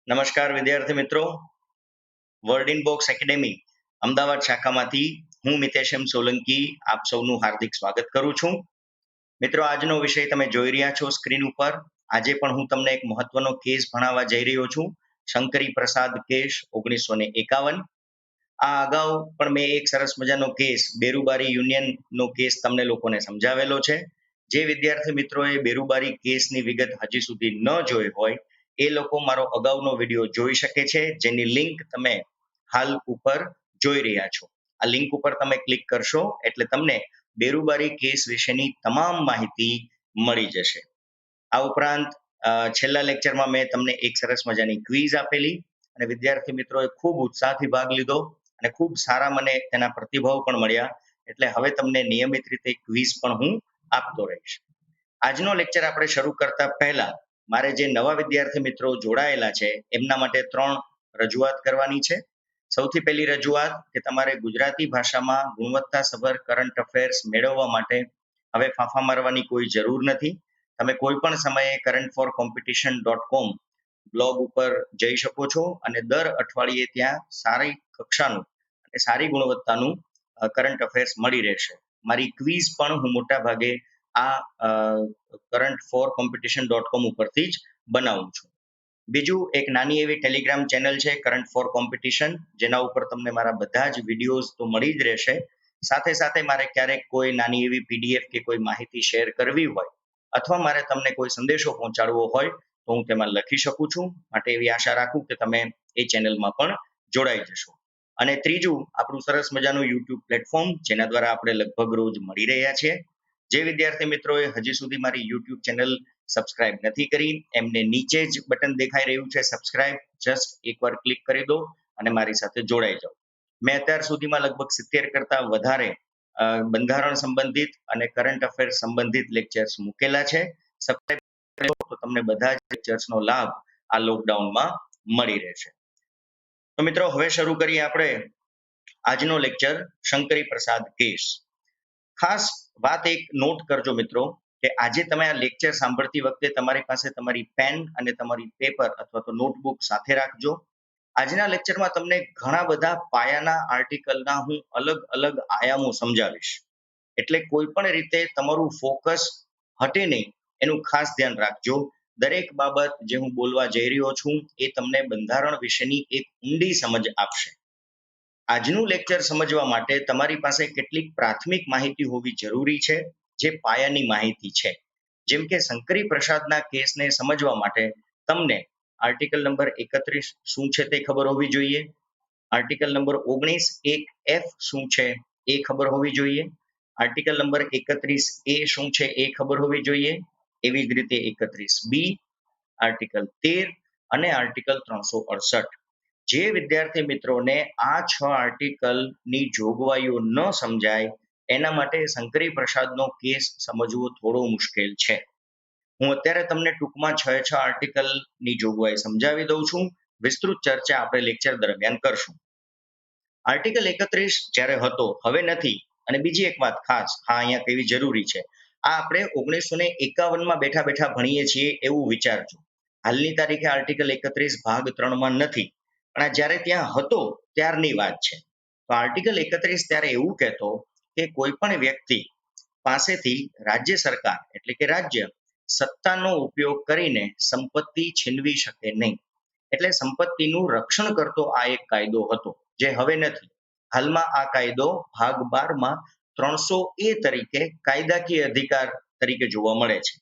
નમસ્કાર વિદ્યાર્થી મિત્રો, word in box academy Ahmedabad શાખામાંથી હું મિતેશ એમ સોલંકી આપ સૌનું હાર્દિક સ્વાગત કરું છું. મિત્રો, આજનો વિષય તમે જોઈ રહ્યા છો સ્ક્રીન ઉપર. આજે પણ હું તમને એક મહત્વનો કેસ ભણાવવા જઈ રહ્યો છું, શંકરી પ્રસાદ કેસ 1951. આ અગાઉ પણ મેં એક સરસ મજાનો કેસ બેરુબારી યુનિયનનો કેસ તમને લોકોને સમજાવેલો છે. જે વિદ્યાર્થી મિત્રોએ બેરુબારી કેસની વિગત હજી સુધી ન જોઈ હોય એ લોકો મારો અગાઉનો વિડીયો જોઈ શકે છે, જેની લિંક તમે હાલ ઉપર જોઈ રહ્યા છો. આ લિંક ઉપર તમે ક્લિક કરશો એટલે તમને બેરુબારી કેસ વિશેની તમામ માહિતી મળી જશે. આ ઉપરાંત છેલ્લા લેક્ચરમાં મેં તમને એક સરસ મજાની ક્વિઝ આપેલી અને વિદ્યાર્થી મિત્રોએ ખૂબ ઉત્સાહથી ભાગ લીધો અને ખૂબ સારા મને તેના પ્રતિભાવ પણ મળ્યા. એટલે હવે તમને નિયમિત રીતે ક્વિઝ પણ હું આપતો રહીશ. આજનો લેક્ચર આપણે શરૂ કરતા પહેલા મારે જે નવા વિદ્યાર્થી મિત્રો જોડાયેલા છે એમના માટે 3 રજૂઆત કરવાની છે. સૌથી પહેલી રજૂઆત કે તમારે ગુજરાતી ભાષામાં ગુણવત્તાસભર કરંટ અફેર્સ મેળવવા માટે હવે ફાંફા મારવાની કોઈ જરૂર નથી. તમે કોઈ પણ સમયે currentforcompetition.com બ્લોગ ઉપર જઈ શકો છો અને દર અઠવાડિયે ત્યાં સારી કક્ષાનું અને સારી ગુણવત્તાનું કરંટ અફેર્સ મળી રહેશે. મારી ક્વિઝ પણ હું મોટા ભાગે આ currentforcompetition.com ઉપરથી જ બનાવું છું. બીજું, એક નાની એવી ટેલિગ્રામ ચેનલ છે કરંટ ફોર કોમ્પિટિશન, જેના ઉપર તમને મારા બધા જ વિડીયોઝ તો મળી જ રહેશે. સાથે સાથે મારે ક્યારેક કોઈ નાની એવી પીડીએફ કે કોઈ માહિતી શેર કરવી હોય અથવા મારે તમને કોઈ સંદેશો પહોંચાડવો હોય તો હું તેમાં લખી શકું છું. માટે એવી આશા રાખું કે તમે એ ચેનલમાં પણ જોડાઈ જશો. અને ત્રીજું, આપણું સરસ મજાનું યુટ્યુબ પ્લેટફોર્મ, જેના દ્વારા આપણે લગભગ રોજ મળી રહ્યા છીએ. જે વિદ્યાર્થી મિત્રોએ હજી સુધી મારી યુટ્યુબ ચેનલ સબસ્ક્રાઇબ નથી કરી એમને નીચે જ બટન દેખાઈ રહ્યું છે સબસ્ક્રાઇબ, જસ્ટ એકવાર ક્લિક કરી દો અને મારી સાથે જોડાઈ જાઓ. મેં અત્યાર સુધીમાં લગભગ 70 કરતા વધારે બંધારણ સંબંધિત અને કરંટ અફેર સંબંધિત લેક્ચર્સ મૂકેલા છે. સબસ્ક્રાઇબ કરો તો તમને બધા જ લેક્ચર્સનો લાભ આ લોકડાઉનમાં મળી રહેશે. તો મિત્રો, હવે શરૂ કરીએ આપણે આજનો લેક્ચર, શંકરી પ્રસાદ કેસ. ખાસ વાત એક નોટ કરજો મિત્રો, કે આજે તમે આ લેક્ચર સાંભળતી વખતે તમારી પાસે તમારી પેન અને તમારી પેપર અથવા તો નોટબુક સાથે રાખજો. આજના લેક્ચરમાં તમને ઘણા બધા પાયાના આર્ટિકલના હું અલગ અલગ આયામો સમજાવીશ. એટલે કોઈ પણ રીતે તમારું ફોકસ હટે નહીં એનું ખાસ ધ્યાન રાખજો. દરેક બાબત જે હું બોલવા જઈ રહ્યો છું એ તમને બંધારણ વિશેની એક ઊંડી સમજ આપશે. આજનું લેક્ચર સમજવા માટે તમારી પાસે કેટલીક પ્રાથમિક માહિતી હોવી જરૂરી છે, જે પાયાની માહિતી છે. જેમ કે શંકરી પ્રસાદના કેસને સમજવા માટે તમને આર્ટિકલ નંબર 31 શું છે તે ખબર હોવી જોઈએ. આર્ટિકલ નંબર 19 1F શું છે એ ખબર હોવી જોઈએ. આર્ટિકલ નંબર 31A શું છે એ ખબર હોવી જોઈએ. એવી જ રીતે 31B, આર્ટિકલ 13 અને આર્ટિકલ 368. જે વિદ્યાર્થી મિત્રોને આ 6 આર્ટિકલની જોગવાઈઓ ન સમજાય એના માટે શંકરી પ્રસાદનો કેસ સમજવો થોડો મુશ્કેલ છે. હું અત્યારે તમને ટૂંકમાં 6 આર્ટિકલની જોગવાઈ સમજાવી દઉં છું. વિસ્તૃત ચર્ચા આપણે લેક્ચર દરમિયાન કરશું. આર્ટિકલ 31 જ્યારે હતો, હવે નથી. અને બીજી એક વાત ખાસ અહીંયા કહેવી જરૂરી છે, આ આપણે 1951માં બેઠા બેઠા ભણીએ છીએ એવું વિચારજો. હાલની તારીખે આર્ટિકલ 31 ભાગ 3માં નથી, પણ જ્યારે ત્યાં હતો ત્યારની વાત છે. તો આર્ટિકલ 31 ત્યારે એવું કહેતો કે કોઈ પણ વ્યક્તિ પાસેથી રાજ્ય સરકાર એટલે કે રાજ્ય સત્તાનો ઉપયોગ કરીને સંપત્તિ છીનવી શકે નહીં. એટલે સંપત્તિનું રક્ષણ કરતો આ એક કાયદો હતો, જે હવે નથી. હાલમાં આ કાયદો ભાગ 12માં 300A તરીકે કાયદાકીય અધિકાર તરીકે જોવા મળે છે.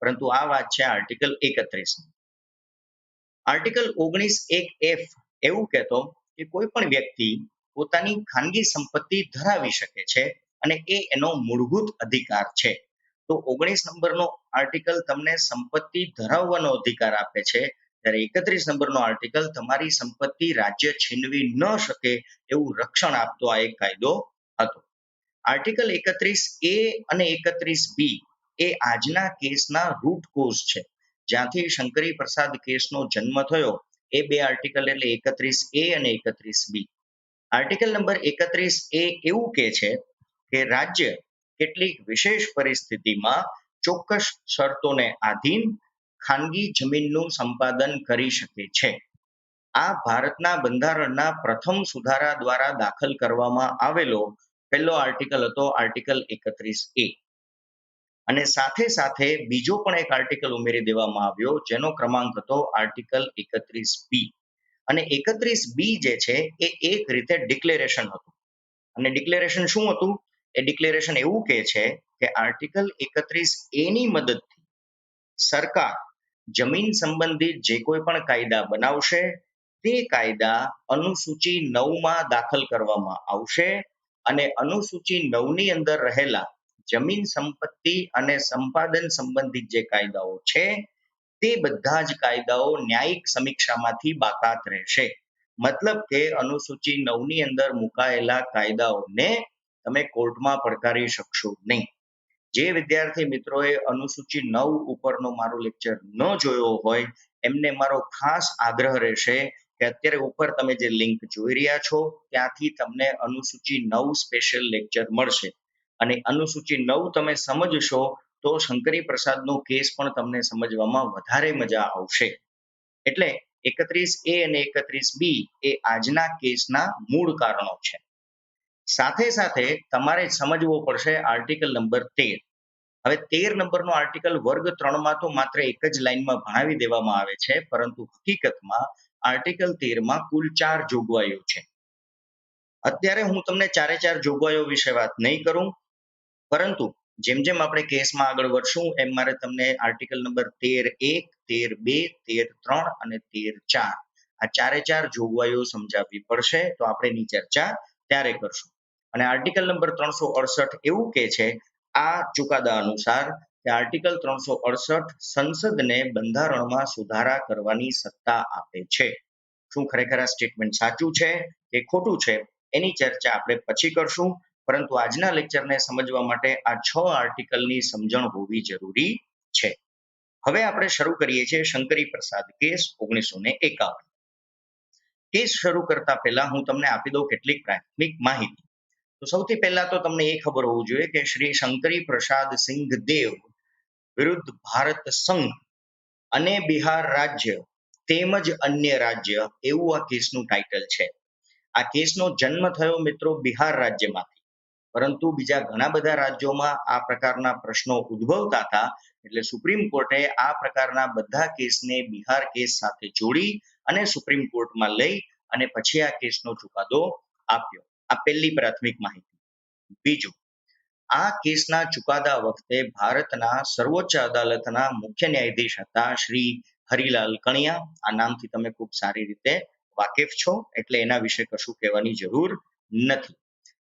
પરંતુ આ વાત છે આર્ટિકલ 31. આર્ટિકલ 19(1)F એવું કહેતો કે કોઈ પણ વ્યક્તિ પોતાની ખાનગી સંપત્તિ ધરાવી શકે છે અને એ એનો મૂળભૂત અધિકાર છે. તો 19 નંબરનો આર્ટિકલ તમને સંપત્તિ ધરાવવાનો અધિકાર આપે છે, ત્યારે 31 નંબરનો આર્ટિકલ તમારી સંપત્તિ રાજ્ય છીનવી ન શકે એવું રક્ષણ આપતો આ એક કાયદો હતો. આર્ટિકલ 31A અને 31B એ આજના કેસના રૂટ કોઝ છે. જ્યાંથી શંકરી પ્રસાદ કેસનો જન્મ થયો એ 2 આર્ટિકલ એટલે 31A અને 31B. આર્ટિકલ નંબર 31A એવું કહે છે કે રાજ્ય કેટલીક વિશેષ પરિસ્થિતિમાં ચોક્કસ શરતોને આધીન ખાનગી જમીનનું સંપાદન કરી શકે છે. આ ભારતના બંધારણના પ્રથમ સુધારા દ્વારા દાખલ કરવામાં આવેલો પહેલો આર્ટિકલ હતો આર્ટિકલ 31A. અને સાથે સાથે બીજો પણ એક આર્ટિકલ ઉમેરી દેવામાં આવ્યો જેનો ક્રમાંક હતો આર્ટિકલ 31B. અને 31B જે છે એ એક રીતે ડિક્લેરેશન હતું. અને ડિક્લેરેશન શું હતું? એ ડિક્લેરેશન એવું કહે છે કે આર્ટિકલ 31A ની મદદથી સરકાર જમીન સંબંધિત જે કોઈ પણ કાયદા બનાવશે તે કાયદા અનુસૂચિ 9માં દાખલ કરવામાં આવશે અને અનુસૂચિ 9 ની અંદર રહેલા જમીન સંપત્તિ અને સંપાદન સંબંધિત જે કાયદાઓ છે તે બધા જ કાયદાઓ ન્યાયિક સમીક્ષામાંથી બાકાત રહેશે. મતલબ કે અનુસૂચિ 9 ની અંદર મુકાયેલા કાયદાઓને તમે કોર્ટમાં પડકારી શકશો નહીં. જે વિદ્યાર્થી મિત્રોએ અનુસૂચિ 9 ઉપરનો મારો લેક્ચર ન જોયો હોય એમને મારો ખાસ આગ્રહ રહેશે કે અત્યારે ઉપર તમે જે લિંક જોઈ રહ્યા છો ત્યાંથી તમને અનુસૂચિ 9 સ્પેશિયલ લેક્ચર મળશે. અને અનુસૂચિ 9 તમે સમજશો તો શંકરી પ્રસાદનો કેસ પણ તમને સમજવામાં વધારે મજા આવશે. એટલે 31A અને 31B એ આજના કેસના મૂળ કારણો છે. સાથે સાથે તમારે સમજવો પડશે આર્ટિકલ નંબર 13. હવે 13 નંબરનો આર્ટિકલ વર્ગ 3માં તો માત્ર એક જ લાઈનમાં ભણાવી દેવામાં આવે છે, પરંતુ હકીકતમાં આર્ટિકલ 13માં કુલ 4 જોગવાઈઓ છે. અત્યારે હું તમને ચારે ચાર જોગવાઈઓ વિશે વાત નહીં કરું, પરંતુ જેમ જેમ આપણે કેસમાં આગળ વધશું એમ મારે તમને આર્ટિકલ નંબર 13.1, 13.2, 13.3 અને 13.4 આ ચારે ચાર જોગવાઈઓ સમજાવવી પડશે. તો આપણે એની ચર્ચા ત્યારે કરશું. અને આર્ટિકલ નંબર 368 એવું કહે છે આ ચુકાદા અનુસાર કે આર્ટિકલ 368 સંસદને બંધારણમાં સુધારા કરવાની સત્તા આપે છે. શું ખરેખર આ સ્ટેટમેન્ટ સાચું છે કે ખોટું છે એની ચર્ચા આપણે પછી કરશું, પરંતુ આજના લેક્ચરને સમજવા માટે આ 6 આર્ટિકલની સમજણ હોવી જરૂરી છે. હવે આપણે શરૂ કરીએ છીએ શંકરી પ્રસાદ કેસ 1951. કેસ શરૂ કરતા પહેલા હું તમને આપી દઉં કેટલીક પ્રાથમિક માહિતી. તો સૌથી પહેલા તો તમને એ ખબર હોવું જોઈએ કે શ્રી શંકરી પ્રસાદ સિંઘ દેવ વિરુદ્ધ ભારત સંઘ અને બિહાર રાજ્ય તેમજ અન્ય રાજ્ય એવું આ કેસનું ટાઇટલ છે. આ કેસનો જન્મ થયો મિત્રો બિહાર રાજ્યમાંથી, પરંતુ બીજા ઘણા બધા રાજ્યોમાં આ પ્રકારના પ્રશ્નો ઉદ્ભવતા હતા એટલે સુપ્રીમ કોર્ટે આ પ્રકારના બધા કેસને બિહાર કેસ સાથે જોડી અને સુપ્રીમ કોર્ટમાં લઈ અને પછી આ કેસનો ચુકાદો આપ્યો. આ પહેલી પ્રાથમિક માહિતી. બીજું, આ કેસના ચુકાદા વખતે ભારતના સર્વોચ્ચ અદાલતના મુખ્ય ન્યાયાધીશ હતા શ્રી હરિલાલ કણિયા. આ નામથી તમે ખૂબ સારી રીતે વાકેફ છો એટલે એના વિશે કશું કહેવાની જરૂર નથી.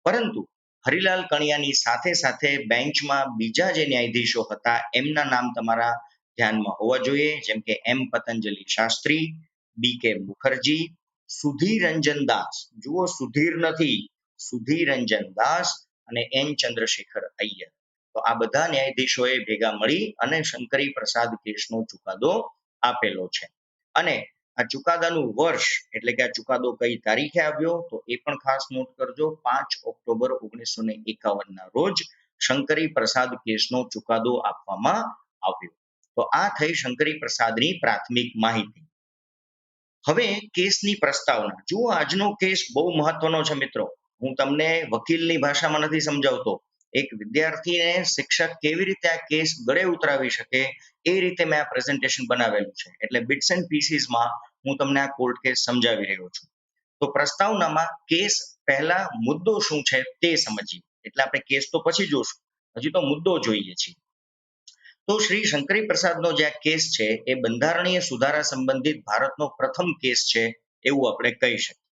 પરંતુ હરિલાલ કણિયાની સાથે સાથે બેન્ચમાં બીજા જે ન્યાયાધીશો હતા એમના નામ તમારા ધ્યાનમાં હોવા જોઈએ, જેમ કે એમ પતંજલિ શાસ્ત્રી, BK મુખર્જી, સુધીર રંજન દાસ, જુઓ સુધીર નથી, સુધીર રંજન દાસ અને N ચંદ્રશેખર અય્યર. તો આ બધા ન્યાયાધીશોએ ભેગા મળી અને શંકરી પ્રસાદ કેસનો ચુકાદો આપેલો છે. અને આ ચુકાદાનું વર્ષ એટલે કે આ ચુકાદો કઈ તારીખે આવ્યો તો એ પણ ખાસ નોટ કરજો. 5 ઓક્ટોબર 1951 ના રોજ શંકરી પ્રસાદ કેસનો ચુકાદો આપવામાં આવ્યો. તો આ થઈ શંકરી પ્રસાદની પ્રાથમિક માહિતી. હવે કેસની પ્રસ્તાવના જુઓ. આજનો કેસ બહુ મહત્વનો છે મિત્રો. હું તમને વકીલની ભાષામાં નથી સમજાવતો. એક વિદ્યાર્થીને શિક્ષક કેવી રીતે આ કેસ ગળે ઉતરાવી શકે એ રીતે મેં આ પ્રેઝન્ટેશન બનાવેલું છે. એટલે બિટ્સ એન્ડ પીસીસમાં હું તમને આ કોર્ટ કેસ સમજાવી રહ્યો છું. તો પ્રસ્તાવનામાં કેસ પહેલા મુદ્દો શું છે તે સમજીએ. એટલે આપણે કેસ તો પછી જોશું, હજી તો મુદ્દો જોઈએ છીએ. તો શ્રી શંકરી પ્રસાદનો જે આ કેસ છે એ બંધારણીય સુધારા સંબંધિત ભારતનો પ્રથમ કેસ છે એવું આપણે કહી શકીએ.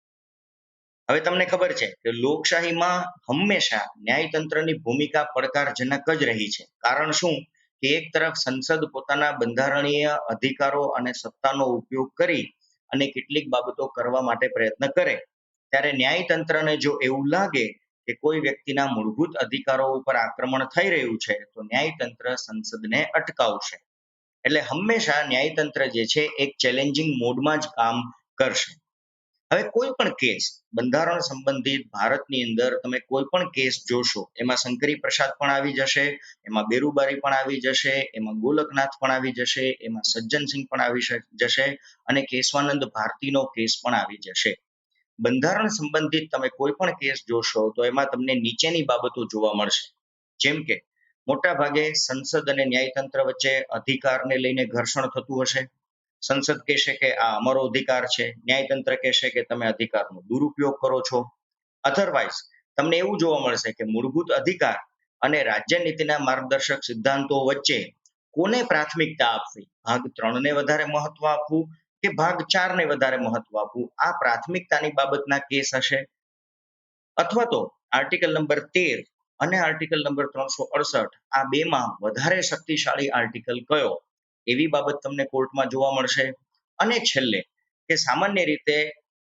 હવે તમને ખબર છે કે લોકશાહીમાં હંમેશા ન્યાયતંત્રની ભૂમિકા પડકારજનક જ રહી છે. કારણ શું કે એક તરફ સંસદ પોતાના બંધારણીય અધિકારો અને સત્તાનો ઉપયોગ કરી અને કેટલીક બાબતો કરવા માટે પ્રયત્ન કરે, ત્યારે ન્યાયતંત્રને જો એવું લાગે કે કોઈ વ્યક્તિના મૂળભૂત અધિકારો ઉપર આક્રમણ થઈ રહ્યું છે તો ન્યાયતંત્ર સંસદને અટકાવશે. એટલે હંમેશા ન્યાયતંત્ર જે છે એક ચેલેન્જિંગ મોડમાં જ કામ કરશે. હવે કોઈ પણ કેસ બંધારણ સંબંધિત ભારતની અંદર તમે કોઈ પણ કેસ જોશો, એમાં શંકરી પ્રસાદ પણ આવી જશે, એમાં બેરુબારી પણ આવી જશે, એમાં ગોલકનાથ પણ આવી જશે, એમાં સજ્જનસિંહ પણ આવી જશે અને કેશવાનંદ ભારતીનો કેસ પણ આવી જશે. બંધારણ સંબંધિત તમે કોઈ પણ કેસ જોશો તો એમાં તમને નીચેની બાબતો જોવા મળશે. જેમ કે મોટા ભાગે સંસદ અને ન્યાયતંત્ર વચ્ચે અધિકારને લઈને ઘર્ષણ થતું હશે. સંસદ કહેશે કે આ અમારો અધિકાર છે, ન્યાયતંત્ર કહેશે કે તમે અધિકારનો દુરુપયોગ કરો છો. અધરવાઇઝ તમને એવું જોવા મળશે કે મૂળભૂત અધિકાર અને રાજ્ય નીતિના માર્ગદર્શક સિદ્ધાંતો વચ્ચે કોને પ્રાથમિકતા આપવી, ભાગ 3 ને વધારે મહત્વ આપવું કે ભાગ 4 ને વધારે મહત્વ આપવું, આ પ્રાથમિકતાની બાબતના કેસ હશે. અથવા તો આર્ટિકલ નંબર 13 અને આર્ટિકલ નંબર 368 આ બેમાં વધારે શક્તિશાળી આર્ટિકલ કયો, એવી બાબત તમને કોર્ટમાં જોવા મળશે. અને છેલ્લે કે સામાન્ય રીતે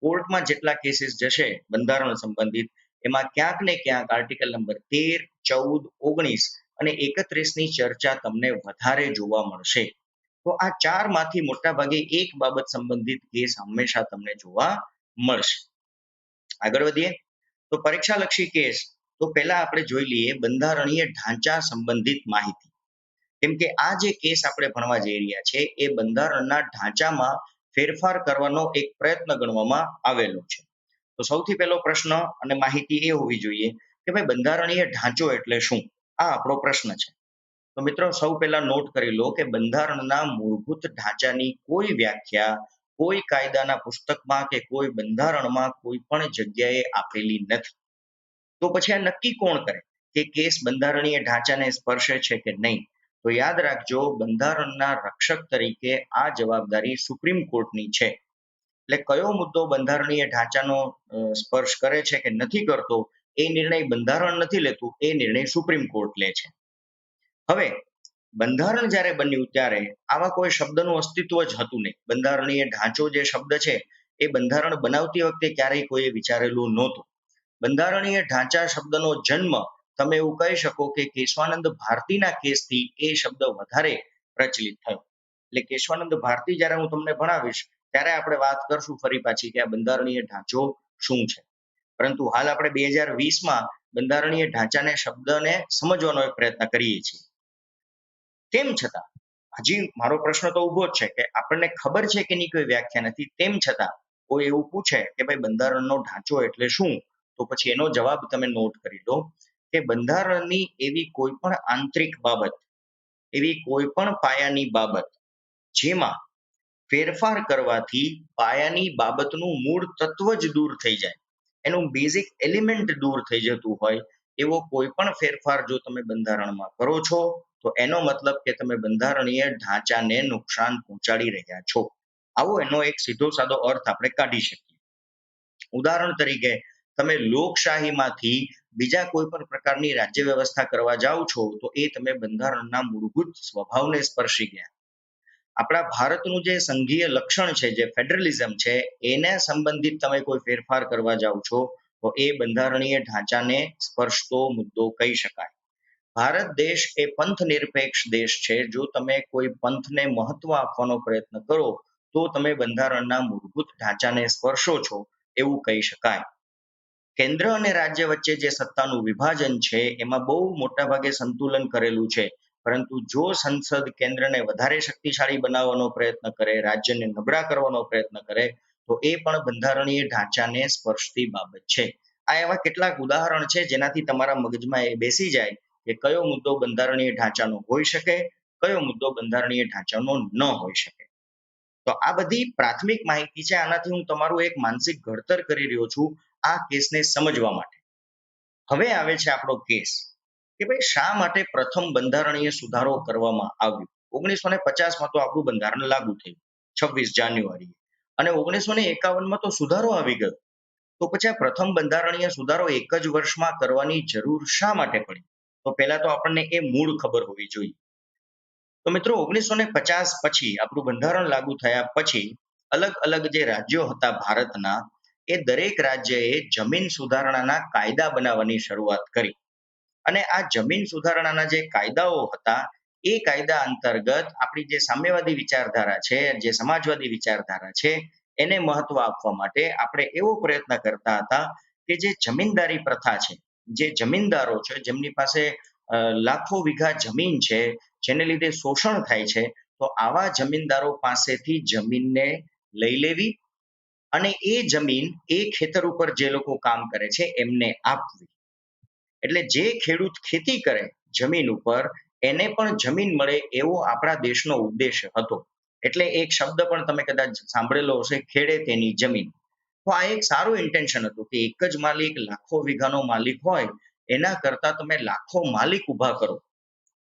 કોર્ટમાં જેટલા કેસીસ જશે બંધારણ સંબંધિત, એમાં ક્યાંક ને ક્યાંક આર્ટિકલ નંબર 13, 14, 19 અને 31 ની ચર્ચા તમને વધારે જોવા મળશે. તો આ ચારમાંથી મોટા ભાગે એક બાબત સંબંધિત કેસ હંમેશા તમને જોવા મળશે. આગળ વધીએ તો પરીક્ષાલક્ષી કેસ. તો પહેલા આપણે જોઈ લઈએ બંધારણીય ઢાંચા સંબંધિત માહિતી. કેમ કે આ જે કેસ આપણે ભણવા જઈ રહ્યા છે એ બંધારણના ઢાંચામાં ફેરફાર કરવાનો એક પ્રયત્ન ગણવામાં આવેલો છે. તો સૌથી પહેલો પ્રશ્ન અને માહિતી એ હોવી જોઈએ કે ભાઈ બંધારણીય ઢાંચો એટલે શું? આ આપણો પ્રશ્ન છે. તો મિત્રો સૌ પહેલા નોટ કરી લો કે બંધારણના મૂળભૂત ઢાંચાની કોઈ વ્યાખ્યા કોઈ કાયદાના પુસ્તકમાં કે કોઈ બંધારણમાં કોઈ પણ જગ્યાએ આપેલી નથી. તો પછી આ નક્કી કોણ કરે કે કેસ બંધારણીય ઢાંચાને સ્પર્શે છે કે નહીં? તો યાદ રાખજો, બંધારણના રક્ષક તરીકે આ જવાબદારી સુપ્રીમ કોર્ટની છે. એટલે કયો મુદ્દો બંધારણીય ઢાંચાનો સ્પર્શ કરે છે કે નથી કરતો, એ નિર્ણય બંધારણ નથી લેતું, એ નિર્ણય સુપ્રીમ કોર્ટ લે છે. હવે બંધારણ જ્યારે બન્યું ત્યારે આવા કોઈ શબ્દનું અસ્તિત્વ જ હતું નહીં. બંધારણીય ઢાંચો જે શબ્દ છે એ બંધારણ બનાવતી વખતે ક્યારેય કોઈએ વિચારેલું નહોતું. બંધારણીય ઢાંચા શબ્દનો જન્મ તમે એવું કહી શકો કે કેશવાનંદ ભારતીના કેસથી એ શબ્દ વધારે પ્રચલિત થયો. એટલે કેશવાનંદ ભારતી જ્યારે હું તમને ભણાવીશ ત્યારે આપણે વાત કરશું ફરી પાછી કે આ બંધારણીય ઢાંચો શું છે. પરંતુ હાલ આપણે 2020માં બંધારણીય ઢાંચાને શબ્દને સમજવાનો એક પ્રયત્ન કરીએ છીએ. તેમ છતાં હજી મારો પ્રશ્ન તો ઉભો જ છે કે આપણને ખબર છે કે એની કોઈ વ્યાખ્યા નથી, તેમ છતાં કોઈ એવું પૂછે કે ભાઈ બંધારણનો ઢાંચો એટલે શું, તો પછી એનો જવાબ તમે નોટ કરી લો કે બંધારણની એવી કોઈ પણ આંતરિક બાબત, એવી કોઈ પણ પાયાની બાબત જેમાં ફેરફાર કરવાથી પાયાની બાબતનું મૂળ તત્વ જ દૂર થઈ જાય, એનું બેઝિક એલિમેન્ટ દૂર થઈ જતું હોય, એવો કોઈ પણ ફેરફાર જો તમે બંધારણમાં કરો છો તો એનો મતલબ કે તમે બંધારણીય ઢાંચાને નુકસાન પહોંચાડી રહ્યા છો. આવો એનો એક સીધો સાદો અર્થ આપણે કાઢી શકીએ. ઉદાહરણ તરીકે તમે લોકશાહીમાંથી બીજા કોઈ પણ પ્રકારની રાજ્ય વ્યવસ્થા કરવા જાઓ છો તો એ તમે બંધારણના મૂળભૂત સ્વભાવને સ્પર્શી ગયા. આપણા ભારતનું જે સંઘીય લક્ષણ છે, જે ફેડરલિઝમ છે, એને સંબંધિત તમે કોઈ ફેરફાર કરવા જાઓ છો તો એ બંધારણીય ઢાંચાને સ્પર્શતો મુદ્દો કહી શકાય. ભારત દેશ એ પંથ નિરપેક્ષ દેશ છે. જો તમે કોઈ પંથને મહત્વ આપવાનો પ્રયત્ન કરો તો તમે બંધારણના મૂળભૂત ઢાંચાને સ્પર્શો છો એવું કહી શકાય. કેન્દ્ર અને રાજ્ય વચ્ચે જે સત્તાનું વિભાજન છે એમાં બહુ મોટા ભાગે સંતુલન કરેલું છે. પરંતુ જો સંસદ કેન્દ્રને વધારે શક્તિશાળી બનાવવાનો પ્રયત્ન કરે, રાજ્યને નબળા કરવાનો પ્રયત્ન કરે તો એ પણ બંધારણીય ઢાંચાને સ્પર્શતી બાબત છે. આ એવા કેટલાક ઉદાહરણ છે જેનાથી તમારા મગજમાં એ બેસી જાય કે કયો મુદ્દો બંધારણીય ઢાંચાનો હોઈ શકે, કયો મુદ્દો બંધારણીય ઢાંચાનો ન હોઈ શકે. તો આ બધી પ્રાથમિક માહિતી છે. આનાથી હું તમારું એક માનસિક ઘડતર કરી રહ્યો છું આ કેસને સમજવા માટે. હવે આવે છે આપણો કેસ કે ભાઈ શા માટે પ્રથમ બંધારણીય સુધારો કરવામાં આવ્યો. 1950માં તો આપણું બંધારણ લાગુ થયું 26 જાન્યુઆરીએ અને 1951માં તો સુધારો આવી ગયો. તો પછી આ પ્રથમ બંધારણીય સુધારો એક જ વર્ષમાં કરવાની જરૂર શા માટે પડી? તો પહેલા તો આપણને એ મૂળ ખબર હોવી જોઈએ. તો મિત્રો 1950 પછી આપણું બંધારણ લાગુ થયા પછી અલગ અલગ જે રાજ્યો હતા ભારતના, એ દરેક રાજ્યએ જમીન સુધારણાના કાયદા બનાવવાની શરૂઆત કરી. અને આ જમીન સુધારણાના જે કાયદાઓ હતા એ કાયદા અંતર્ગત આપણી જે સામ્યવાદી વિચારધારા છે, જે સમાજવાદી વિચારધારા છે, એને મહત્વ આપવા માટે આપણે એવો પ્રયત્ન કરતા હતા કે જે જમીનદારી પ્રથા છે, જે જમીનદારો છે જેમની પાસે લાખો વીઘા જમીન છે, જેને લીધે શોષણ થાય છે, તો આવા જમીનદારો પાસેથી જમીનને લઈ લેવી અને એ જમીન એ ખેતર ઉપર જે લોકો કામ કરે છે એમને આપવી. એટલે જે ખેડૂત ખેતી કરે જમીન ઉપર એને પણ જમીન મળે એવો આપણા દેશનો ઉદ્દેશ હતો. એટલે એક શબ્દ પણ તમે કદાચ સાંભળેલો હશે, ખેડે તેની જમીન. તો આ એક સારું ઇન્ટેન્શન હતું કે એક જ માલિક લાખો વીઘાનો માલિક હોય એના કરતા તમે લાખો માલિક ઊભા કરો.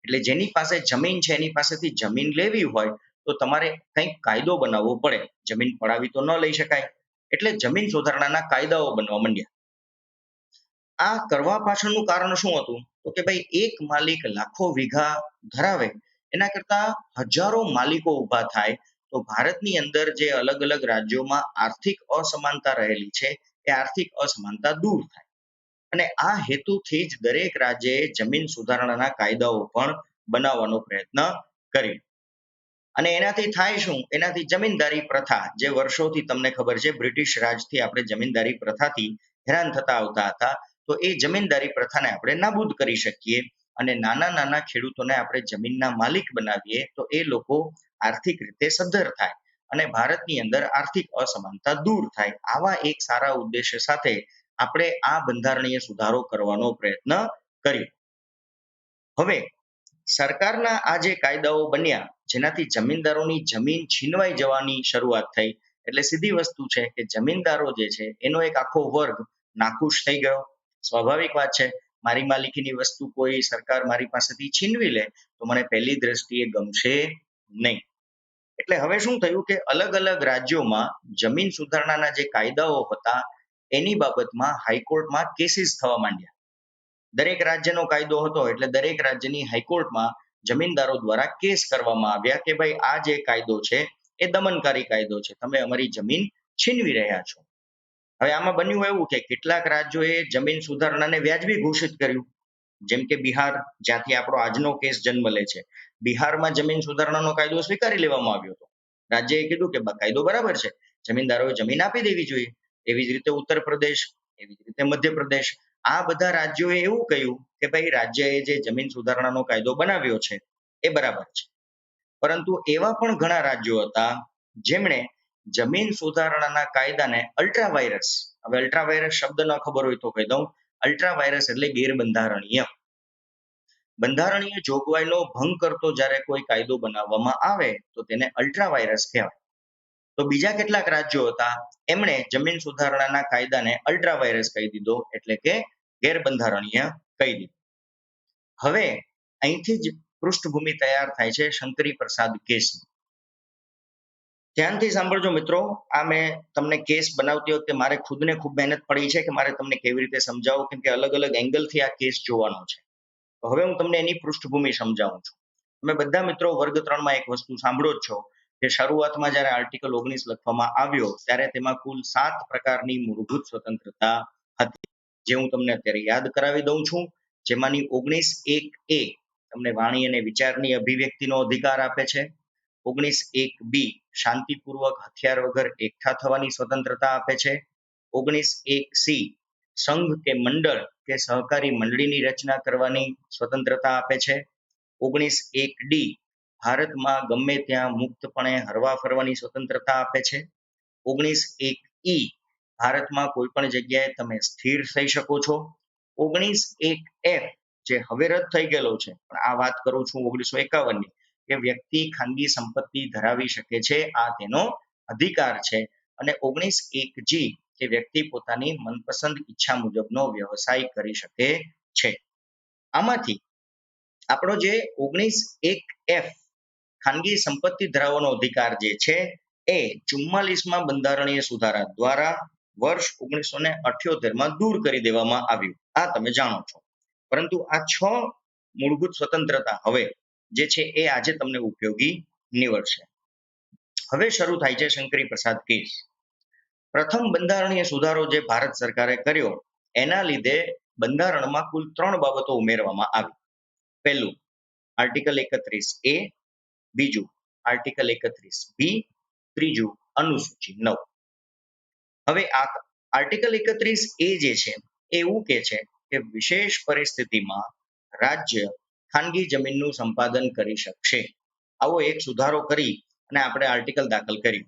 એટલે જેની પાસે જમીન છે એની પાસેથી જમીન લેવી હોય તો તમારે કંઈક કાયદો બનાવવો પડે. જમીન પડાવી તો ન લઈ શકાય. એટલે જમીન સુધારણાના કાયદાઓ બનવા માંડ્યા. આ કરવા પાછળનું કારણ શું હતું? તો કે ભાઈ એક માલિક લાખો વીઘા ધરાવે એના કરતા હજારો માલિકો ઊભા થાય તો ભારતની અંદર જે અલગ અલગ રાજ્યોમાં આર્થિક અસમાનતા રહેલી છે એ આર્થિક અસમાનતા દૂર થાય. અને આ હેતુથી જ દરેક રાજ્યએ જમીન સુધારણાના કાયદાઓ પણ બનાવવાનો પ્રયત્ન કર્યો. અને એનાથી થાય શું? એનાથી જમીનદારી પ્રથા, જે વર્ષોથી તમને ખબર છે બ્રિટિશ રાજથી આપણે જમીનદારી પ્રથાથી હેરાન થતા આવતા હતા, તો એ જમીનદારી પ્રથાને આપણે નાબૂદ કરી શકીએ અને નાના નાના ખેડૂતોને આપણે જમીનના માલિક બનાવીએ તો એ લોકો આર્થિક રીતે સદ્ધર થાય અને ભારતની અંદર આર્થિક અસમાનતા દૂર થાય. આવા એક સારા ઉદ્દેશ્ય સાથે આપણે આ બંધારણીય સુધારો કરવાનો પ્રયત્ન કર્યો. હવે સરકારના આ જે કાયદાઓ બન્યા જેનાથી જમીનદારોની જમીન છીનવાઈ જવાની શરૂઆત થઈ, એટલે સીધી વસ્તુ છે કે જમીનદારો જે છે એનો એક આખો વર્ગ નાખુશ થઈ ગયો. સ્વાભાવિક વાત છે, મારી માલિકીની વસ્તુ કોઈ સરકાર મારી પાસેથી છીનવી લે તો મને પહેલી દ્રષ્ટિએ ગમશે નહીં. એટલે હવે શું થયું કે અલગ અલગ રાજ્યોમાં જમીન સુધારણાના જે કાયદાઓ હતા એની બાબતમાં હાઈકોર્ટમાં કેસીસ થવા માંડ્યા. દરેક રાજ્યનો કાયદો હતો એટલે દરેક રાજ્યની હાઈકોર્ટમાં જમીનદારો દ્વારા કેસ કરવામાં આવ્યા કે ભાઈ આ જે કાયદો છે એ દમનકારી કાયદો છે, તમે અમારી જમીન છીનવી રહ્યા છો. હવે આમાં બન્યું એવું કે કેટલાક રાજ્યોએ જમીન સુધારણાને વ્યાજબી ઘોષિત કર્યું. જેમ કે બિહાર, જ્યાંથી આપણો આજનો કેસ જન્મ લે છે, બિહારમાં જમીન સુધારણાનો કાયદો સ્વીકારી લેવામાં આવ્યો હતો. રાજ્યએ કીધું કે કાયદો બરાબર છે, જમીનદારોએ જમીન આપી દેવી જોઈએ. એવી જ રીતે ઉત્તર પ્રદેશ, એવી જ રીતે મધ્યપ્રદેશ, આ બધા રાજ્યોએ એવું કહ્યું કે ભાઈ રાજ્યએ જે જમીન સુધારણાનો કાયદો બનાવ્યો છે એ બરાબર છે. પરંતુ એવા પણ ઘણા રાજ્યો હતા જેમણે જમીન સુધારણાના કાયદાને અલ્ટ્રાવાયરસ, હવે અલ્ટ્રાવાયરસ શબ્દ ન ખબર હોય તો કહી દઉં, અલ્ટ્રાવાયરસ એટલે ગેરબંધારણીય. બંધારણીય જોગવાઈનો ભંગ કરતો જ્યારે કોઈ કાયદો બનાવવામાં આવે તો તેને અલ્ટ્રાવાયરસ કહેવાય. તો બીજા કેટલાક રાજ્યો હતા એમણે જમીન સુધારણાના કાયદાને અલ્ટ્રાવાયરસ કહી દીધો, એટલે કે ગેરબંધારણીય કહી દીધો. હવે અહીંથી જ પૃષ્ઠભૂમિ તૈયાર થાય છે શંકરી પ્રસાદ કેસ. ધ્યાનથી સાંભળજો મિત્રો, આ મેં તમને કેસ બનાવતી વખતે મારે ખુદને ખૂબ મહેનત પડી છે કે મારે તમને કેવી રીતે સમજાવવું, કેમ કે અલગ અલગ એંગલથી આ કેસ જોવાનો છે. તો હવે હું તમને એની પૃષ્ઠભૂમિ સમજાવું છું. તમે બધા મિત્રો વર્ગ 3માં એક વસ્તુ સાંભળો જ છો કે શરૂઆતમાં જ્યારે આર્ટિકલ 19 લખવામાં આવ્યો ત્યારે તેમાં કુલ 7 પ્રકારની મૂળભૂત સ્વતંત્રતા હતી, જે હું તમને અત્યારે યાદ કરાવી દઉં છું. જેમાંની 19(1)A તમને વાણી અને વિચારની અભિવ્યક્તિનો અધિકાર આપે છે. 19(1)B શાંતિપૂર્વક હથિયાર વગર એકઠા થવાની સ્વતંત્રતા આપે છે. 19(1)C સંઘ કે મંડળ કે સહકારી મંડળીની રચના કરવાની સ્વતંત્રતા આપે છે. 19(1)D ભારતમાં ગમે ત્યાં મુક્તપણે હરવા ફરવાની સ્વતંત્રતા આપે છે. 19(1)E ભારતમાં કોઈ પણ જગ્યાએ તમે સ્થિર થઈ શકો છો. 19(1)F જે હવે રદ થઈ ગયેલો છે, પણ આ વાત કરું છું 1951ની, કે વ્યક્તિ ખાનગી સંપત્તિ ધરાવી શકે છે, આ તેનો અધિકાર છે. અને 19(1)G કે વ્યક્તિ પોતાની મનપસંદ ઈચ્છા મુજબનો વ્યવસાય કરી શકે છે. આમાંથી આપણો જે 19(1)F ખાનગી સંપત્તિ ધરાવવાનો અધિકાર જે છે એ 44માં બંધારણીય સુધારા દ્વારા વર્ષ 1978માં દૂર કરી દેવામાં આવ્યું. આ તમે જાણો છો. પરંતુ આ 6 મૂળભૂત સ્વતંત્રતા હવે જે છે એ આજે તમને ઉપયોગી નીવડશે. હવે શરૂ થાય છે શંકરી પ્રસાદ કેસ. પ્રથમ બંધારણીય સુધારો જે ભારત સરકારે કર્યો એના લીધે બંધારણમાં કુલ 3 બાબતો ઉમેરવામાં આવી. પહેલું આર્ટિકલ 31A, બીજું આર્ટિકલ 31B, ત્રીજું અનુસૂચિ 9. હવે આ આર્ટિકલ 31 એ જે છે એ એવું કે છે કે વિશેષ પરિસ્થિતિમાં રાજ્ય ખાનગી જમીનનું સંપાદન કરી શકશે. આવો એક સુધારો કરી અને આપણે આર્ટિકલ દાખલ કર્યું.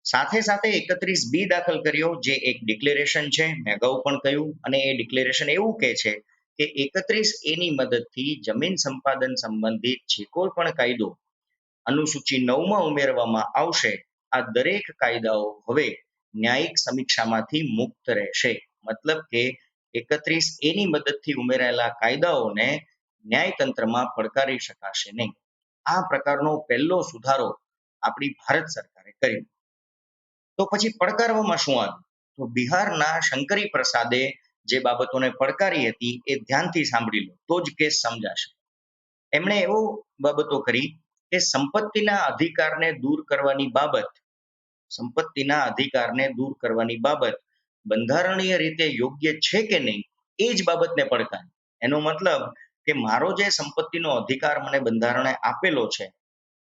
સાથે સાથે 31B દાખલ કર્યો, જે એક ડિક્લેરેશન છે, મેં અગાઉ પણ કહ્યું, અને એ ડિક્લેરેશન એવું કહે છે કે 31A ની મદદથી જમીન સંપાદન સંબંધિત જે કોઈ પણ કાયદો અનુસૂચિ 9માં ઉમેરવામાં આવશે, આ દરેક કાયદાઓ હવે ન્યાયિક સમીક્ષામાંથી મુક્ત રહેશે. મતલબ કે 31A ની મદદથી ઉમેરાયેલા કાયદાઓને ન્યાયતંત્રમાં પડકારી શકાશે નહીં. આ પ્રકારનો પહેલો સુધારો આપણી ભારત સરકારે કર્યો. તો પછી પડકારવામાં શું આવ્યું? તો બિહારના શંકરી પ્રસાદે જે બાબતોને પડકારી હતી એ ધ્યાનથી સાંભળી લો તો જ કેસ સમજાશે. એમણે એવો બાબતો કરી કે સંપત્તિના અધિકારને દૂર કરવાની બાબત બંધારણીય રીતે યોગ્ય છે કે નહીં, એ જ બાબતને પડકારી. એનો મતલબ કે મારો જે સંપત્તિનો અધિકાર મને બંધારણે આપેલો છે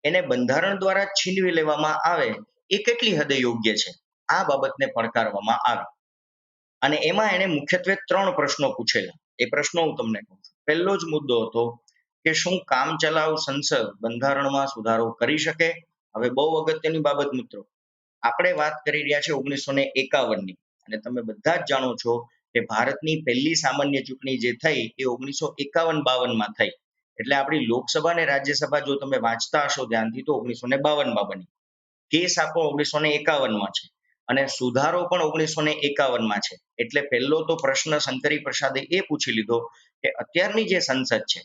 એને બંધારણ દ્વારા છીનવી લેવામાં આવે એ કેટલી હદે યોગ્ય છે, આ બાબતને પડકારવામાં આવી. અને એમાં એણે મુખ્યત્વે 3 પ્રશ્નો પૂછેલા. એ પ્રશ્નો હું તમને કહું છું. પહેલો જ મુદ્દો હતો કે શું કામચલાઉ સંસદ બંધારણમાં સુધારો કરી શકે? હવે બહુ અગત્યની બાબત મિત્રો, આપણે વાત કરી રહ્યા છે 1951ની, અને તમે બધા જ જાણો છો કે ભારતની પહેલી સામાન્ય ચૂંટણી જે થઈ એ 1951-52માં થઈ. એટલે આપણી લોકસભા અને રાજ્યસભા જો તમે વાંચતા હશો ધ્યાનથી તો 1952માં બની. કેસ આપો 1951માં છે અને સુધારો પણ 1951માં છે. એટલે પહેલો તો પ્રશ્ન શંકરી પ્રસાદે એ પૂછી લીધો કે અત્યારની જે સંસદ છે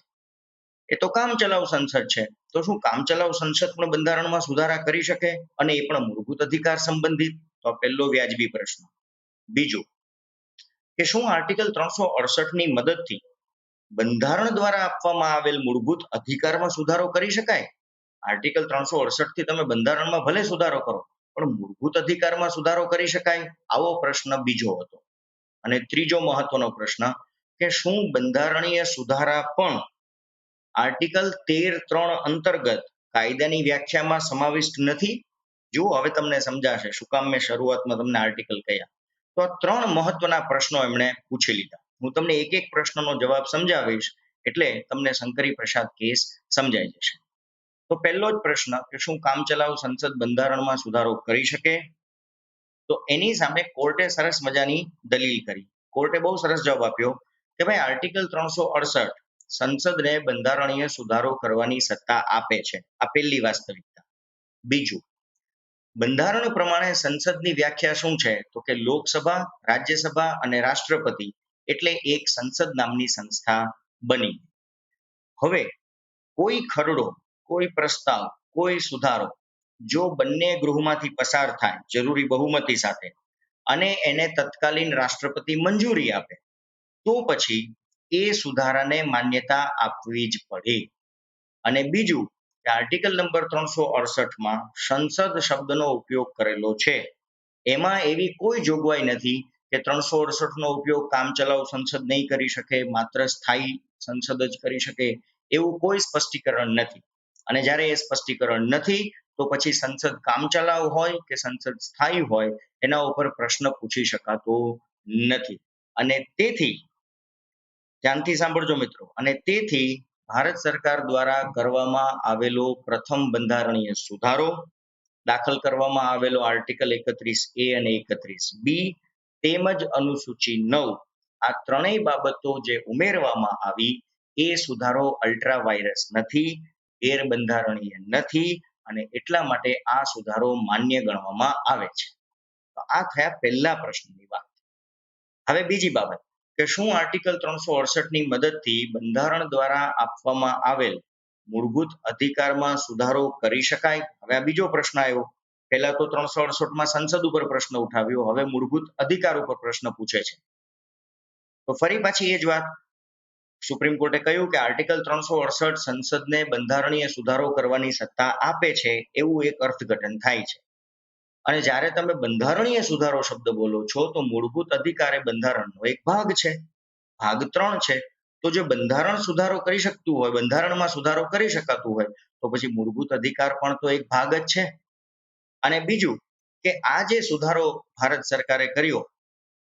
એ તો કામચલાઉ સંસદ છે, તો શું કામચલાઉ સંસદ પણ બંધારણમાં સુધારા કરી શકે, અને એ પણ મૂળભૂત અધિકાર સંબંધિત? તો પહેલો વ્યાજબી પ્રશ્ન. બીજું કે શું આર્ટિકલ 368ની મદદથી બંધારણ દ્વારા આપવામાં આવેલ મૂળભૂત અધિકારમાં સુધારો કરી શકાય? આર્ટિકલ 368 થી તમે બંધારણમાં ભલે સુધારો કરો પણ મૂળભૂત અધિકારમાં સુધારો કરી શકાય? આવો પ્રશ્ન બીજો હતો. અને ત્રીજો મહત્વનો પ્રશ્ન કે શું બંધારણીય સુધારા પણ આર્ટિકલ 13(3) અંતર્ગત કાયદાની વ્યાખ્યામાં સમાવિષ્ટ નથી? જુઓ હવે તમને સમજાશે શું કામ મેં શરૂઆતમાં તમને આર્ટિકલ કહ્યા. તો આ 3 મહત્વના પ્રશ્નો એમણે પૂછી લીધા. હું તમને એક એક પ્રશ્નનો જવાબ સમજાવીશ એટલે તમને શંકરી પ્રસાદ કેસ સમજાઈ જશે. તો પહેલો જ પ્રશ્ન કે શું કામચલાઉ સંસદ બંધારણમાં સુધારો કરી શકે? તો એની સામે કોર્ટે સરસ મજાની દલીલ કરી. કોર્ટે બહુ સરસ જવાબ આપ્યો કે ભાઈ આર્ટિકલ 368 સંસદને બંધારણીય સુધારો કરવાની સત્તા આપે છે. આ પહેલી વાસ્તવિકતા. બીજું, બંધારણ પ્રમાણે સંસદની વ્યાખ્યા શું છે? તો કે લોકસભા, રાજ્યસભા અને રાષ્ટ્રપતિ એટલે એક સંસદ નામની સંસ્થા બની. હવે કોઈ ખરડો, કોઈ પ્રસ્તાવ, કોઈ સુધારો જો બંને ગૃહમાંથી પસાર થાય જરૂરી બહુમતી સાથે અને એને તત્કાલીન રાષ્ટ્રપતિ મંજૂરી આપે તો પછી એ સુધારાને માન્યતા આપવી જ પડે. અને બીજું કે આર્ટિકલ નંબર 368માં સંસદ શબ્દનો ઉપયોગ કરેલો છે, એમાં એવી કોઈ જોગવાઈ નથી કે 368નો ઉપયોગ કામચલાઉ સંસદ નહીં કરી શકે, માત્ર સ્થાયી સંસદ જ કરી શકે, એવું કોઈ સ્પષ્ટીકરણ નથી. અને જ્યારે એ સ્પષ્ટીકરણ નથી તો પછી સંસદ કામચલાઉ હોય કે સંસદ સ્થાયી હોય એના ઉપર પ્રશ્ન પૂછી શકાતો નથી. અને તેથી ધ્યાનથી સાંભળજો મિત્રો, અને તેથી ભારત સરકાર દ્વારા કરવામાં આવેલો પ્રથમ બંધારણીય સુધારો, દાખલ કરવામાં આવેલો આર્ટિકલ 31A અને 31B તેમજ અનુસૂચિ 9, આ ત્રણેય બાબતો જે ઉમેરવામાં આવી એ સુધારો અલ્ટ્રા વાયરસ નથી, ગેરબંધારણીય નથી, અને એટલા માટે આ સુધારો માન્ય ગણવામાં આવે છે. તો આ થયા પહેલા પ્રશ્નની વાત. હવે બીજી બાબત કે શું આર્ટિકલ 368ની મદદથી બંધારણ દ્વારા આપવામાં આવેલ મૂળભૂત અધિકારમાં સુધારો કરી શકાય? હવે આ બીજો પ્રશ્ન આવ્યો. પહેલા તો 368માં સંસદ ઉપર પ્રશ્ન ઉઠાવ્યો, હવે મૂળભૂત અધિકાર ઉપર પ્રશ્ન પૂછે છે. તો ફરી પાછી એ જ વાત, સુપ્રીમ કોર્ટે કહ્યું કે આર્ટિકલ 368 સંસદને બંધારણીય સુધારો કરવાની સત્તા આપે છે એવું એક અર્થઘટન થાય છે. અને જ્યારે તમે બંધારણીય સુધારો શબ્દ બોલો છો તો મૂળભૂત અધિકાર એ બંધારણનો એક ભાગ છે, ભાગ 3 છે. તો જો બંધારણ સુધારો કરી શકતું હોય, બંધારણમાં સુધારો કરી શકાતું હોય તો પછી મૂળભૂત અધિકાર પણ તો એક ભાગ જ છે. અને બીજું કે આ જે સુધારો ભારત સરકારે કર્યો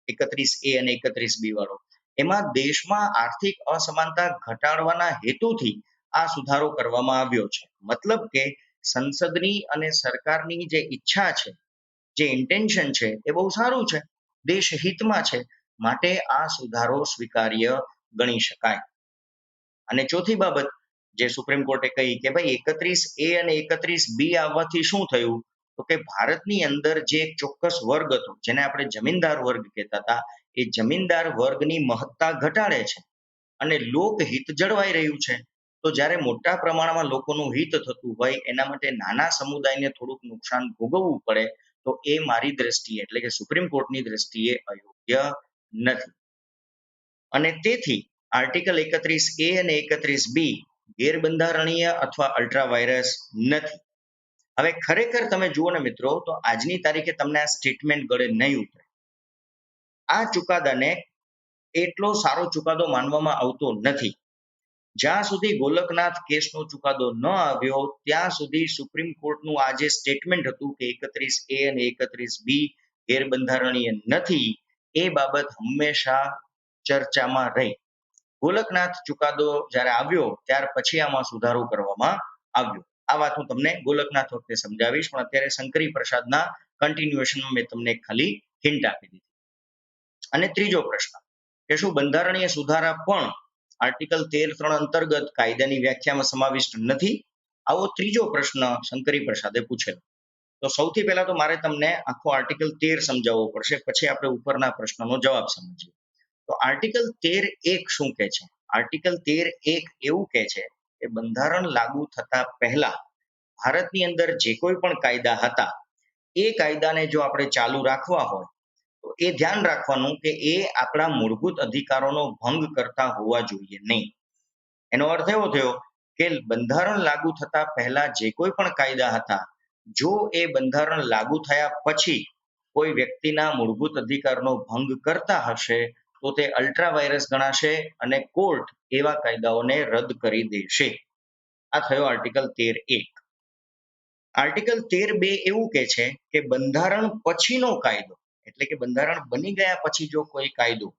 31A અને 31B વાળો, એમાં દેશમાં આર્થિક અસમાનતા ઘટાડવાના હેતુથી આ સુધારો કરવામાં આવ્યો છે. મતલબ કે સંસદની અને સરકારની જે ઈચ્છા છે, જે ઇન્ટેન્શન છે, એ બહુ સારું છે, દેશ હિતમાં છે, માટે આ સુધારો સ્વીકાર્ય ગણી શકાય. અને ચોથી બાબત જે સુપ્રીમ કોર્ટે કહી કે ભાઈ 31A અને 31B આવવાથી શું થયું, તો કે ભારતની અંદર જે એક ચોક્કસ વર્ગ હતો, જેને આપણે જમીનદાર વર્ગ કહેતા હતા, એ જમીનદાર વર્ગની મહત્તા ઘટાડે છે અને લોકહિત જળવાઈ રહ્યું છે. તો જ્યારે મોટા પ્રમાણમાં લોકોનું હિત થતું હોય, એના માટે નાના સમુદાયને થોડુંક નુકસાન ભોગવવું પડે, તો એ મારી દ્રષ્ટિએ એટલે કે સુપ્રીમ કોર્ટની દ્રષ્ટિએ અયોગ્ય નથી. અને તેથી આર્ટિકલ 31A અને 31B ગેરબંધારણીય અથવા અલ્ટ્રા વાયરસ નથી. હવે ખરેખર તમે જુઓ ને મિત્રો, તો આજની તારીખે તમને આ સ્ટેટમેન્ટ ગળે નહીં ઉતરે. આ ચુકાદાને એટલો સારો ચુકાદો માનવામાં આવતો નથી. જ્યાં સુધી ગોલકનાથ કેસનો ચુકાદો ન આવ્યો, ત્યાં સુધી સુપ્રીમ કોર્ટનું આ જે સ્ટેટમેન્ટ હતું કે 31A અને 31B ગેરબંધારણીય નથી, એ બાબત હંમેશા ચર્ચામાં રહી. ગોલકનાથ ચુકાદો જ્યારે આવ્યો, ત્યાર પછી આમાં સુધારો કરવામાં આવ્યો. આ વાત હું તમને ગોલકનાથ વખતે સમજાવીશ, પણ અત્યારે શંકરી પ્રસાદના કન્ટિન્યુએશનમાં મેં તમને ખાલી હિન્ટ આપી દીધી. અને ત્રીજો પ્રશ્ન કે શું બંધારણીય સુધારા પણ આર્ટિકલ 13(3) અંતર્ગત કાયદાની વ્યાખ્યામાં સમાવિષ્ટ નથી? આવો ત્રીજો પ્રશ્ન શંકરી પ્રસાદે પૂછેલો. તો સૌથી પહેલા તો મારે તમને આખો આર્ટિકલ 13 સમજાવવો પડશે, પછી આપણે ઉપરના પ્રશ્નનો જવાબ સમજીએ. તો આર્ટિકલ 13(1) શું કહે છે? આર્ટિકલ 13(1) એવું કહે છે કે બંધારણ લાગુ થતા પહેલા ભારતની અંદર જે કોઈ પણ કાયદા હતા, એ કાયદાને જો આપણે ચાલુ રાખવા હોય, તો એ ધ્યાન રાખવાનું કે એ આપણા મૂળભૂત અધિકારોનો ભંગ કરતા હોવા જોઈએ નહીં. એનો અર્થ એવો થયો કે બંધારણ લાગુ થતા પહેલા જે કોઈ પણ કાયદા હતા, જો એ બંધારણ લાગુ થયા પછી કોઈ વ્યક્તિના મૂળભૂત અધિકારનો ભંગ કરતા હશે, તો તે અલ્ટ્રા વાયરસ ગણાશે અને કોર્ટ એવા કાયદાઓને રદ કરી દેશે. આ થયો આર્ટિકલ 13(1). આર્ટિકલ 13(2) એવું કહે છે કે બંધારણ પછીનો કાયદો, એટલે કે બંધારણ બની ગયા પછી જો કોઈ કાયદો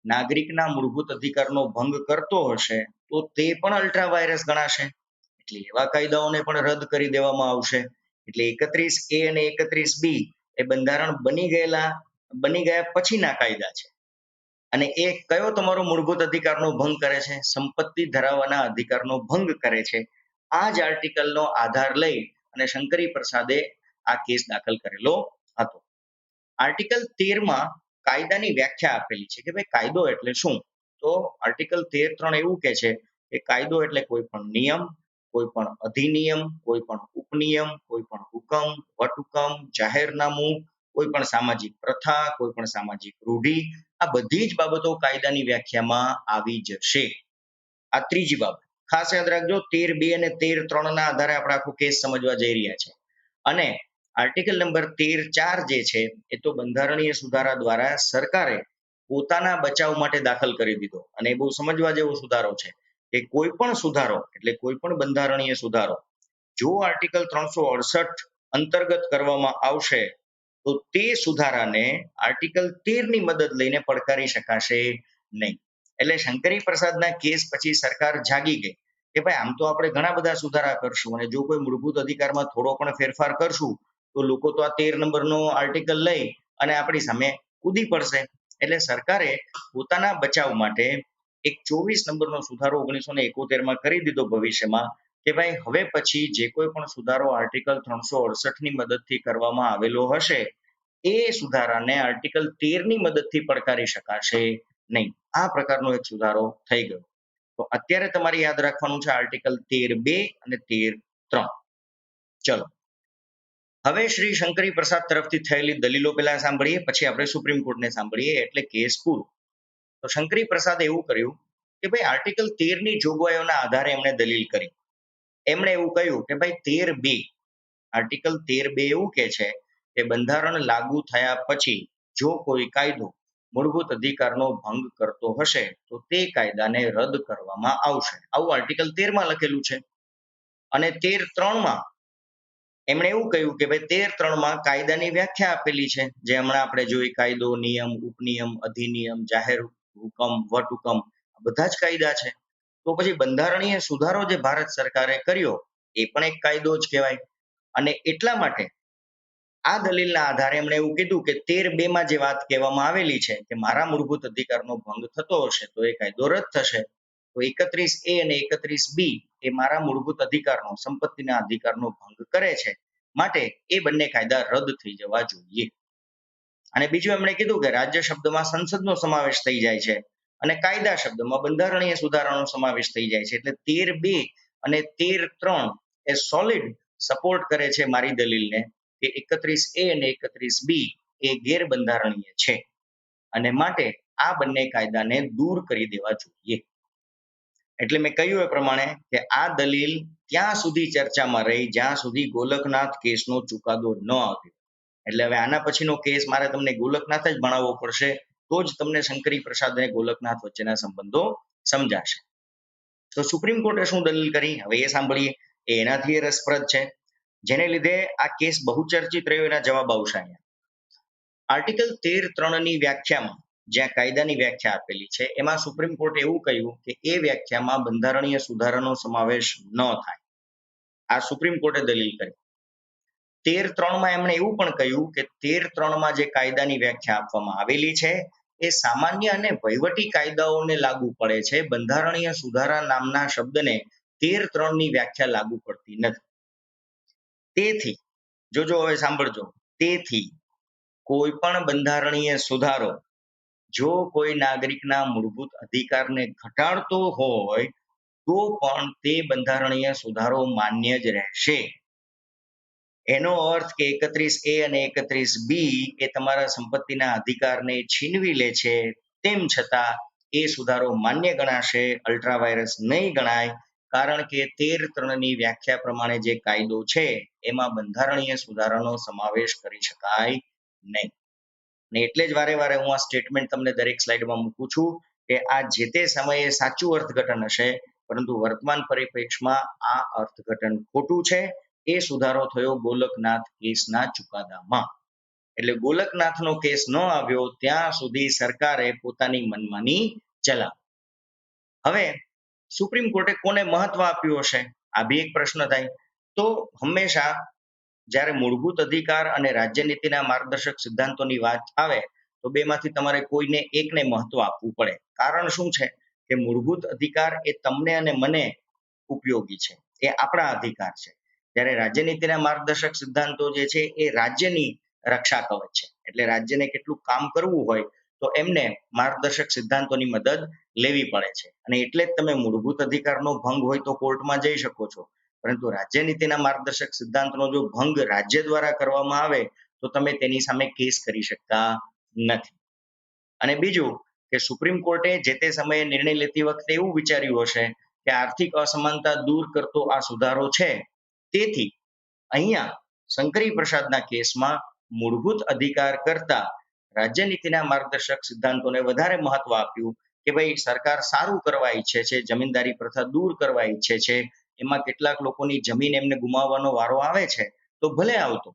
નાગરિકના મૂળભૂત અધિકારનો ભંગ કરતો હશે, તો તે પણ અલ્ટ્રા વાયરસ ગણાશે. એટલે એવા કાયદાઓને પણ રદ કરી દેવામાં આવશે. એટલે 31A અને 31B એ બંધારણ બની ગયા પછીના કાયદા છે. અને એ કયો તમારો મૂળભૂત અધિકારનો ભંગ કરે છે? સંપત્તિ ધરાવવાના અધિકારનો ભંગ કરે છે. આ જ આર્ટિકલનો આધાર લઈ અને શંકરી પ્રસાદે આ કેસ દાખલ કરેલો હતો. આર્ટિકલ 13માં કાયદાની વ્યાખ્યા આપેલી છે કે ભાઈ કાયદો એટલે શું? તો આર્ટિકલ 13(3) એવું કહે છે કે કાયદો એટલે કોઈ પણ નિયમ, કોઈ પણ અધિનિયમ, કોઈ પણ ઉપનિયમ, કોઈ પણ હુકમ, વટહુકમ, જાહેરનામું, કોઈ પણ સામાજિક પ્રથા, કોઈ પણ સામાજિક રૂઢિ, આ બધી જ બાબતો કાયદાની વ્યાખ્યામાં આવી જશે. આ ત્રીજી બાબત ખાસ યાદ રાખજો. 13(2) અને 13(3) ના આધારે આપણે આખો કેસ સમજવા જઈ રહ્યા છે. અને આર્ટિકલ નંબર 13(4) જે છે, એ તો બંધારણીય સુધારા દ્વારા સરકારે પોતાના બચાવ માટે દાખલ કરી દીધો. અને એ બહુ સમજવા જેવો સુધારો છે કે કોઈ પણ સુધારો એટલે કોઈ પણ બંધારણીય સુધારો જો આર્ટિકલ 368 અંતર્ગત કરવામાં આવશે, તો તે સુધારાને આર્ટિકલ 13 ની મદદ લઈને પડકારી શકાશે નહીં. એટલે શંકરી પ્રસાદના કેસ પછી સરકાર જાગી ગઈ કે ભાઈ આમ તો આપણે ઘણા બધા સુધારા કરશું, અને જો કોઈ મૂળભૂત અધિકારમાં થોડો પણ ફેરફાર કરશું, તો લોકો તો આ 13 નંબરનો આર્ટિકલ લઈ અને આપણી સામે કૂદી પડશે. એટલે સરકારે પોતાના બચાવ માટે એક 24 નંબરનો સુધારો 1971માં કરી દીધો ભવિષ્યમાં, કે ભાઈ હવે પછી જે કોઈ પણ સુધારો આર્ટિકલ 368 ની મદદથી કરવામાં આવેલો હશે, એ સુધારાને આર્ટિકલ 13 ની મદદથી પડકારી શકાશે નહીં. આ પ્રકારનો એક સુધારો થઈ ગયો. તો અત્યારે તમારે યાદ રાખવાનું છે આર્ટિકલ 13(2) અને 13(3). ચલો હવે શ્રી શંકરી પ્રસાદ તરફથી થયેલી દલીલો પહેલા સાંભળીએ, પછી આપણે સુપ્રીમ કોર્ટને સાંભળીએ, એટલે કેસ પૂરો. તો શંકરી પ્રસાદે એવું કર્યું કે ભાઈ આર્ટિકલ 13 ની જોગવાઈઓના આધારે એમણે દલીલ કરી. એમણે એવું કહ્યું કે ભાઈ 13(2) આર્ટિકલ 13(2) એવું કહે છે કે બંધારણ લાગુ થયા પછી જો કોઈ કાયદો મૂળભૂત અધિકારનો ભંગ કરતો હશે, તો તે કાયદાને રદ કરવામાં આવશે. આવું આર્ટિકલ 13માં લખેલું છે. અને 13(3) માં એમણે એવું કહ્યું કે ભાઈ 13(3) કાયદાની વ્યાખ્યા આપેલી છે, જે હમણાં આપણે જોઈ કાયદો, નિયમ, ઉપનિયમ, અધિનિયમ, જાહેર હુકમ, વટહુકમ, બધા જ કાયદા છે. તો પછી બંધારણીય સુધારો જે ભારત સરકારે કર્યો એ પણ એક કાયદો જ કહેવાય. અને એટલા માટે આ દલીલના આધારે એમણે એવું કીધું કે 13(2) જે વાત કહેવામાં આવેલી છે કે મારા મૂળભૂત અધિકારનો ભંગ થતો હશે તો એ કાયદો રદ થશે. તો 31A અને 31B એ મારા મૂળભૂત અધિકારનો, સંપત્તિના અધિકારનો ભંગ કરે છે, માટે એ બંને કાયદા રદ થઈ જવા જોઈએ. અને બીજું એમણે કીધું કે રાજ્ય શબ્દમાં સંસદનો સમાવેશ થઈ જાય છે અને કાયદા શબ્દમાં બંધારણીય સુધારાનો સમાવેશ થઈ જાય છે. એટલે 13(2) અને 13(3) એ સોલિડ સપોર્ટ કરે છે મારી દલીલને કે 31A અને 31B એ ગેરબંધારણીય છે અને માટે આ બંને કાયદાને દૂર કરી દેવા જોઈએ. એટલે મેં કહ્યું એ પ્રમાણે કે આ દલીલ ત્યાં સુધી ચર્ચામાં રહી જ્યાં સુધી ગોલકનાથ કેસનો ચુકાદો ન આવ્યો. એટલે હવે આના પછીનો કેસ મારે તમને ગોલકનાથ જ ભણાવવો પડશે, તો જ તમને શંકરી પ્રસાદ અને ગોલકનાથ વચ્ચેના સંબંધો સમજાશે. તો સુપ્રીમ કોર્ટે શું દલીલ કરી હવે એ સાંભળીએ. એનાથી રસપ્રદ છે, જેને લીધે આ કેસ બહુ ચર્ચિત રહ્યો. એના જવાબ આવશે અહીંયા. આર્ટિકલ 13(3) વ્યાખ્યામાં જ્યાં કાયદાની વ્યાખ્યા આપેલી છે એમાં સુપ્રીમ કોર્ટે એવું કહ્યું કે એ વ્યાખ્યામાં બંધારણીય સુધારાનો સમાવેશ ન થાય. આ સુપ્રીમ કોર્ટે દલીલ કરી. 13(3) એમણે એવું પણ કહ્યું કે 13(3) જે કાયદાની વ્યાખ્યા આપવામાં આવેલી છે એ સામાન્ય અને વહીવટી કાયદાઓને લાગુ પડે છે. બંધારણીય સુધારા નામના શબ્દને 13(3) વ્યાખ્યા લાગુ પડતી નથી. તેથી જોજો, હવે સાંભળજો. તેથી કોઈ પણ બંધારણીય સુધારો જો કોઈ નાગરિકના મૂળભૂત અધિકારને ઘટાડતો હોય તો પણ તે બંધારણીય સુધારો માન્ય જ રહેશે. એનો અર્થ કે 31A અને 31B એ તમારા સંપત્તિના અધિકારને છીનવી લે છે, તેમ છતાં એ સુધારો માન્ય ગણાશે, અલ્ટ્રાવાયરસ નહીં ગણાય, કારણ કે 13(3) વ્યાખ્યા પ્રમાણે જે કાયદો છે એમાં બંધારણીય સુધારાનો સમાવેશ કરી શકાય નહીં. અને એટલે જ વારે વારે હું આ સ્ટેટમેન્ટ તમને દરેક સ્લાઇડમાં મૂકું છું કે આ જે તે સમયે સાચું અર્થઘટન હશે, પરંતુ વર્તમાન પરિપ્રેક્ષમાં આ અર્થઘટન ખોટું છે. એ સુધારો થયો ગોલકનાથ કેસના ચુકાદામાં. એટલે ગોલકનાથનો કેસ ન આવ્યો ત્યાં સુધી સરકારે પોતાની મનમાની ચલાવી. હવે સુપ્રીમ કોર્ટે કોને મહત્વ આપ્યું હશે, આ બી એક પ્રશ્ન થાય. તો હંમેશા જ્યારે મૂળભૂત અધિકાર અને રાજ્યનીતિના માર્ગદર્શક સિદ્ધાંતોની વાત આવે તો બેમાંથી તમારે કોઈને એકને મહત્વ આપવું પડે. કારણ શું છે કે મૂળભૂત અધિકાર એ તમને અને મને ઉપયોગી છે, એ આપણા અધિકાર છે. જ્યારે રાજ્યનીતિના માર્ગદર્શક સિદ્ધાંતો જે છે એ રાજ્યની રક્ષા કવચ છે. એટલે રાજ્યને કેટલું કામ કરવું હોય તો એમને માર્ગદર્શક સિદ્ધાંતોની મદદ લેવી પડે છે. અને એટલે જ તમે મૂળભૂત અધિકારનો ભંગ હોય તો કોર્ટમાં જઈ શકો છો, પરંતુ રાજ્યનીતિના માર્ગદર્શક સિદ્ધાંતનો જો ભંગ રાજ્ય દ્વારા કરવામાં આવે તો તમે તેની સામે કેસ કરી શકતા નથી. અને બીજું કે સુપ્રીમ કોર્ટે જે તે સમયે નિર્ણય લેતી વખતે એવું વિચાર્યું હશે કે આર્થિક અસમાનતા દૂર કરતો આ સુધારો છે, તેથી અહીંયા શંકરી પ્રસાદના કેસમાં મૂળભૂત અધિકાર કરતા રાજ્યનીતિના માર્ગદર્શક સિદ્ધાંતોને વધારે મહત્વ આપ્યું કે ભાઈ સરકાર સારું કરવા ઈચ્છે છે, જમીનદારી પ્રથા દૂર કરવા ઈચ્છે છે, એમાં કેટલાક લોકોની જમીન એમને ગુમાવવાનો વારો આવે છે તો ભલે આવતો,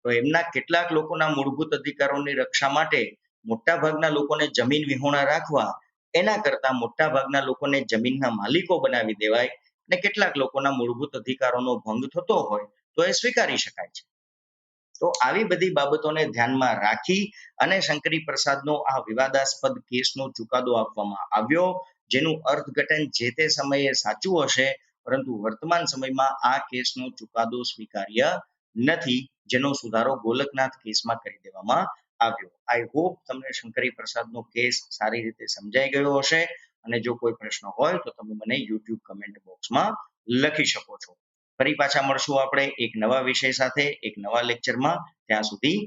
તો એમના કેટલાક લોકોના મૂળભૂત અધિકારોની રક્ષા માટે મોટાભાગના લોકોને જમીન વિહોણા રાખવા એના કરતા મોટાભાગના લોકોને જમીનના માલિકો બનાવી દેવાય અને કેટલાક લોકોના મૂળભૂત અધિકારોનો ભંગ થતો હોય તો એ સ્વીકારી શકાય છે. તો આવી બધી બાબતોને ધ્યાનમાં રાખી અને શંકરી પ્રસાદનો આ વિવાદાસ્પદ કેસનો ચુકાદો આપવામાં આવ્યો, જેનું અર્થઘટન જે તે સમયે સાચું હશે, પરંતુ વર્તમાન સમયમાં આ કેસનો ચુકાદો સ્વીકાર્ય નથી, જેનો સુધારો ગોલકનાથ કેસમાં કરી દેવામાં આવ્યો. આઈ હોપ તમને શંકરી પ્રસાદનો કેસ સારી રીતે સમજાઈ ગયો હશે. અને જો કોઈ પ્રશ્ન હોય તો તમે મને YouTube કમેન્ટ બોક્સમાં લખી શકો છો. ફરી પાછા મળશું આપણે એક નવા વિષય સાથે એક નવા લેક્ચરમાં. ત્યાં સુધી